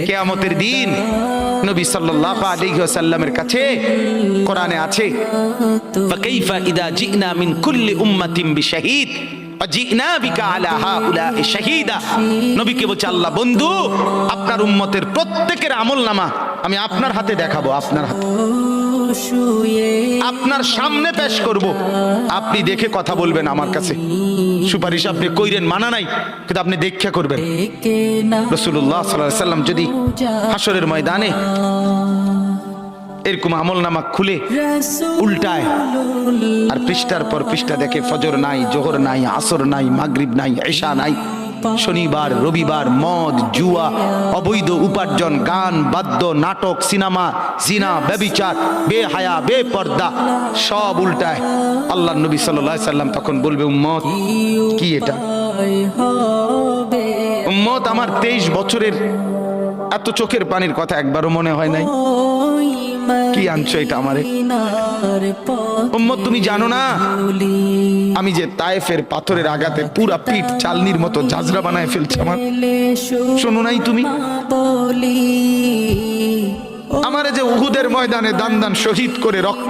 কিয়ামতের দিন নবী সাল্লাল্লাহু আলাইহি ওয়াসাল্লামের কাছে কোরআনে আছে, ফাকাইফা ইদা জিনা মিন কুল্লি উম্মাতিন বিশাহিদ ওয়া জিনা বিকা আলা হাউলা'i শাহীদা। নবীকে বলছে আল্লাহ, বন্ধু আপনার উম্মতের প্রত্যেকের আমলনামা আমি আপনার হাতে দেখাবো, আপনার হাতে, আপনার সামনে পেশ করব, আপনি দেখে কথা বলবেন আমার কাছে। সুপারিশ আপনি কইরেন, মানা নাই, কিন্তু আপনি দেখা করবেন। রাসূলুল্লাহ সাল্লাল্লাহু আলাইহি ওয়াসাল্লাম যদি হাসরের ময়দানে এরকম আমলনামা খুলে উল্টায় আর পৃষ্ঠার পর পৃষ্ঠা দেখে ফজর নাই, জোহর নাই, আসর নাই, মাগরিব নাই, ঈশা নাই, শনিবার রবিবার, মদ জুয়া, অবৈধ উপার্জন, গান বাদ্য, নাটক, সিনেমা, জিনা, ব্যভিচার, বেহায়া, বেপর্দা সব উল্টায়। আল্লাহর নবী সাল্লাল্লাহু আলাইহি সাল্লাম তখন বলবে, উম্মত কি এটা? উম্মত আমার 23 বছরের এত চোখের পানির কথা একবারও মনে হয় নাই, কি আনছো এটা আমারে? উম্মত তুমি জানো না আমি যে তায়েফের পাথরের আঘাতে পুরা পিঠ চালনির মতো ঝাঁঝরা বানায় ফেলছে আমার? শোনো নাই তুমি আমারে যে উহুদের ময়দানে দান দান শহীদ করে রক্ত